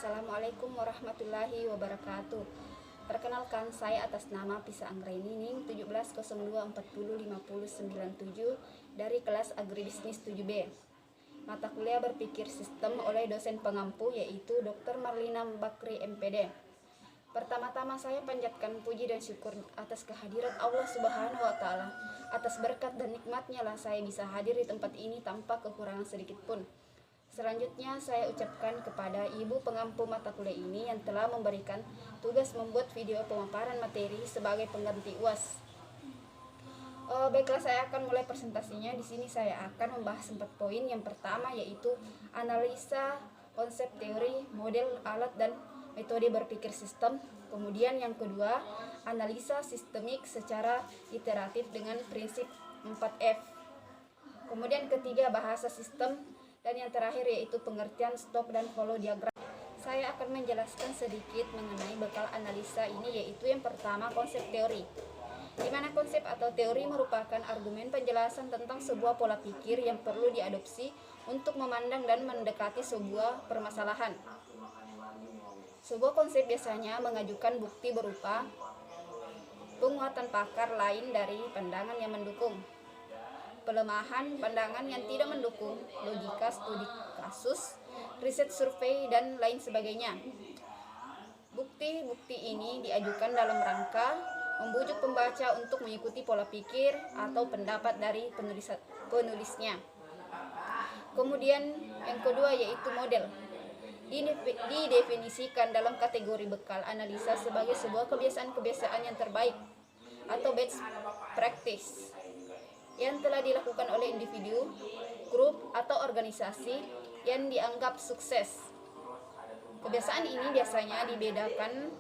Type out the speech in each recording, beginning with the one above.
Assalamualaikum warahmatullahi wabarakatuh. Perkenalkan, saya atas nama Pisa Anggraini Ning 1702405097 dari kelas Agribisnis 7B. Mata kuliah berpikir sistem oleh dosen pengampu yaitu Dr. Marlina Bakri MPD. Pertama-tama saya panjatkan puji dan syukur atas kehadirat Allah Subhanahu wa Ta'ala. Atas berkat dan nikmatnya lah saya bisa hadir di tempat ini tanpa kekurangan sedikit pun. Selanjutnya saya ucapkan kepada ibu pengampu mata kuliah ini yang telah memberikan tugas membuat video pemaparan materi sebagai pengganti UAS. Baiklah, saya akan mulai presentasinya. Di sini saya akan membahas 4 poin. Yang pertama yaitu analisa konsep teori, model, alat, dan metode berpikir sistem. Kemudian yang kedua, analisa sistemik secara iteratif dengan prinsip 4F. Kemudian ketiga, bahasa sistem. Dan yang terakhir yaitu pengertian stop dan follow diagram. Saya akan menjelaskan sedikit mengenai bekal analisa ini, yaitu yang pertama konsep teori. Di mana konsep atau teori merupakan argumen penjelasan tentang sebuah pola pikir yang perlu diadopsi untuk memandang dan mendekati sebuah permasalahan. Sebuah konsep biasanya mengajukan bukti berupa penguatan pakar lain dari pandangan yang mendukung, pelemahan pandangan yang tidak mendukung, logika studi kasus, riset survei, dan lain sebagainya. Bukti-bukti ini diajukan dalam rangka membujuk pembaca untuk mengikuti pola pikir atau pendapat dari penulisnya. Kemudian yang kedua yaitu model. Didefinisikan dalam kategori bekal analisa sebagai sebuah kebiasaan-kebiasaan yang terbaik atau best practice yang telah dilakukan oleh individu, grup, atau organisasi yang dianggap sukses. Kebiasaan ini biasanya dibedakan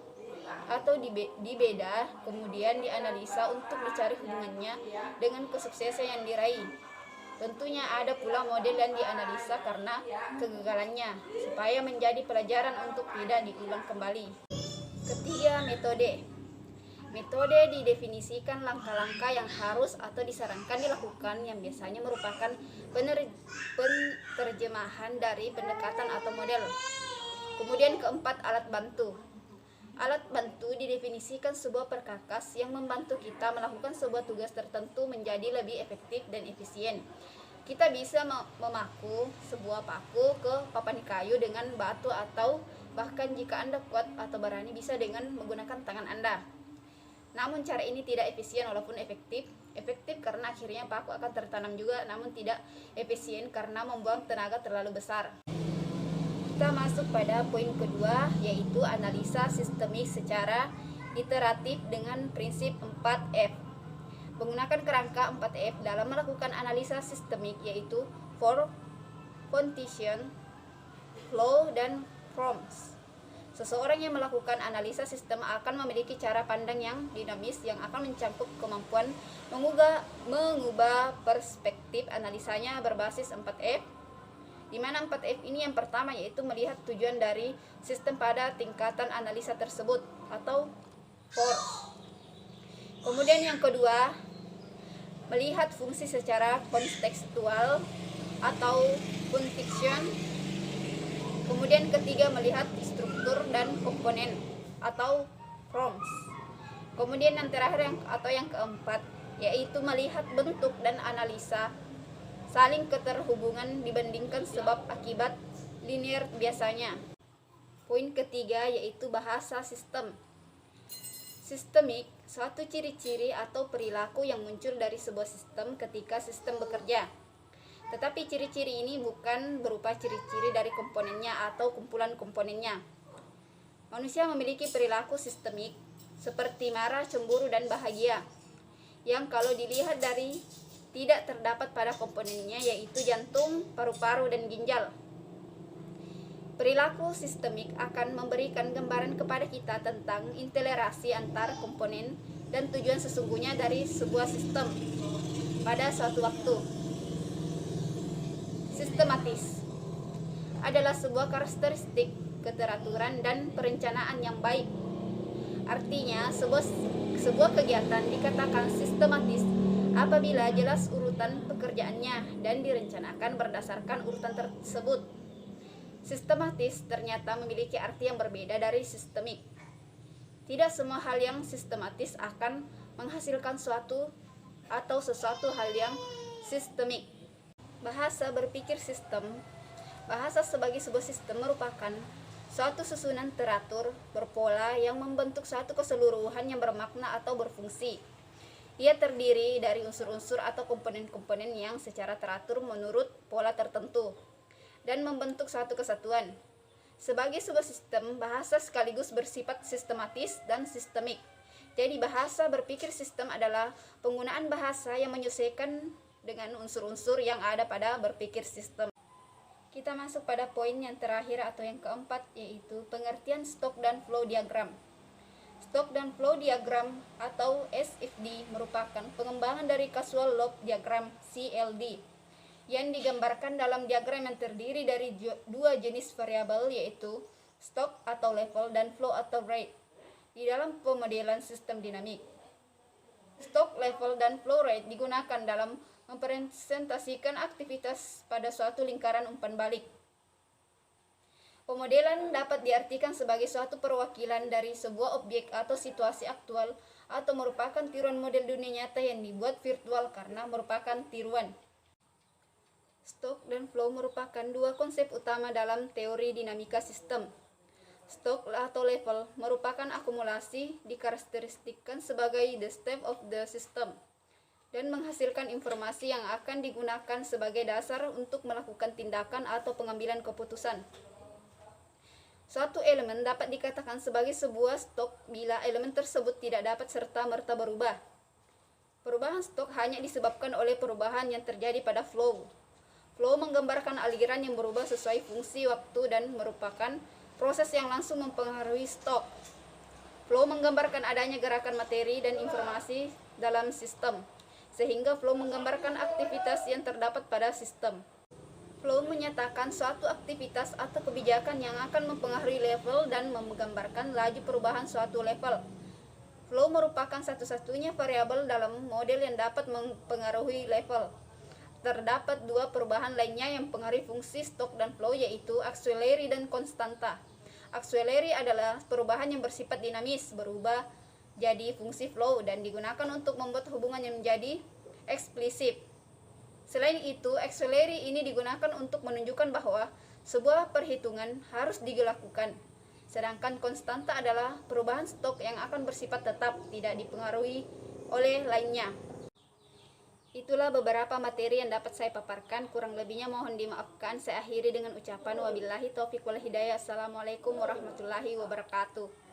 atau dibeda, kemudian dianalisa untuk dicari hubungannya dengan kesuksesan yang diraih. Tentunya ada pula model yang dianalisa karena kegagalannya, supaya menjadi pelajaran untuk tidak diulang kembali. Ketiga, metode. Metode didefinisikan langkah-langkah yang harus atau disarankan dilakukan yang biasanya merupakan penerjemahan dari pendekatan atau model. Kemudian keempat, alat bantu. Alat bantu didefinisikan sebuah perkakas yang membantu kita melakukan sebuah tugas tertentu menjadi lebih efektif dan efisien. Kita bisa memaku sebuah paku ke papan kayu dengan batu, atau bahkan jika Anda kuat atau berani bisa dengan menggunakan tangan Anda. Namun cara ini tidak efisien walaupun efektif. Efektif karena akhirnya paku akan tertanam juga, namun tidak efisien karena membuang tenaga terlalu besar. Kita masuk pada poin kedua yaitu analisa sistemik secara iteratif dengan prinsip 4F. Menggunakan kerangka 4F dalam melakukan analisa sistemik yaitu for, foundation, flow, dan forms. Seseorang yang melakukan analisa sistem akan memiliki cara pandang yang dinamis yang akan mencakup kemampuan mengubah perspektif analisanya berbasis 4F, di mana 4F ini yang pertama yaitu melihat tujuan dari sistem pada tingkatan analisa tersebut atau for. Kemudian yang kedua, melihat fungsi secara kontekstual atau function. Kemudian ketiga, melihat struktur dan komponen atau forms. Kemudian yang terakhir yang keempat yaitu melihat bentuk dan analisa saling keterhubungan dibandingkan sebab akibat linear biasanya. Poin ketiga yaitu bahasa sistem. Sistemik, suatu ciri-ciri atau perilaku yang muncul dari sebuah sistem ketika sistem bekerja. Tetapi ciri-ciri ini bukan berupa ciri-ciri dari komponennya atau kumpulan komponennya. Manusia memiliki perilaku sistemik seperti marah, cemburu, dan bahagia, yang kalau dilihat dari tidak terdapat pada komponennya yaitu jantung, paru-paru, dan ginjal. Perilaku sistemik akan memberikan gambaran kepada kita tentang interaksi antar komponen dan tujuan sesungguhnya dari sebuah sistem pada suatu waktu. Sistematis adalah sebuah karakteristik keteraturan dan perencanaan yang baik. Artinya, sebuah kegiatan dikatakan sistematis apabila jelas urutan pekerjaannya dan direncanakan berdasarkan urutan tersebut. Sistematis ternyata memiliki arti yang berbeda dari sistemik. Tidak semua hal yang sistematis akan menghasilkan suatu atau sesuatu hal yang sistemik. Bahasa berpikir sistem. Bahasa sebagai sebuah sistem merupakan suatu susunan teratur, berpola yang membentuk suatu keseluruhan yang bermakna atau berfungsi. Ia terdiri dari unsur-unsur atau komponen-komponen yang secara teratur menurut pola tertentu dan membentuk suatu kesatuan. Sebagai sebuah sistem, bahasa sekaligus bersifat sistematis dan sistemik. Jadi bahasa berpikir sistem adalah penggunaan bahasa yang menyesuaikan dengan unsur-unsur yang ada pada berpikir sistem. Kita masuk pada poin yang terakhir atau yang keempat, yaitu pengertian stok dan flow diagram. Stok dan flow diagram atau SFD merupakan pengembangan dari casual loop diagram CLD yang digambarkan dalam diagram yang terdiri dari dua jenis variabel, yaitu stok atau level dan flow atau rate di dalam pemodelan sistem dinamik. Stok, level, dan flow rate digunakan dalam mempresentasikan aktivitas pada suatu lingkaran umpan balik. Pemodelan dapat diartikan sebagai suatu perwakilan dari sebuah objek atau situasi aktual atau merupakan tiruan model dunia nyata yang dibuat virtual karena merupakan tiruan. Stok dan flow merupakan dua konsep utama dalam teori dinamika sistem. Stok atau level merupakan akumulasi dikarakteristikkan sebagai the state of the system dan menghasilkan informasi yang akan digunakan sebagai dasar untuk melakukan tindakan atau pengambilan keputusan. Suatu elemen dapat dikatakan sebagai sebuah stok bila elemen tersebut tidak dapat serta-merta berubah. Perubahan stok hanya disebabkan oleh perubahan yang terjadi pada flow. Flow menggambarkan aliran yang berubah sesuai fungsi waktu dan merupakan proses yang langsung mempengaruhi stok. Flow menggambarkan adanya gerakan materi dan informasi dalam sistem, sehingga flow menggambarkan aktivitas yang terdapat pada sistem. Flow menyatakan suatu aktivitas atau kebijakan yang akan mempengaruhi level dan menggambarkan laju perubahan suatu level. Flow merupakan satu-satunya variabel dalam model yang dapat mempengaruhi level. Terdapat dua perubahan lainnya yang mempengaruhi fungsi stok dan flow, yaitu auxiliary dan konstanta. Auxiliary adalah perubahan yang bersifat dinamis, berubah jadi fungsi flow dan digunakan untuk membuat hubungan yang menjadi eksplisit. Selain itu, auxiliary ini digunakan untuk menunjukkan bahwa sebuah perhitungan harus dilakukan. Sedangkan konstanta adalah perubahan stok yang akan bersifat tetap, tidak dipengaruhi oleh lainnya. Itulah beberapa materi yang dapat saya paparkan, kurang lebihnya mohon dimaafkan. Saya akhiri dengan ucapan wabillahi taufiq wal hidayah. Assalamualaikum warahmatullahi wabarakatuh.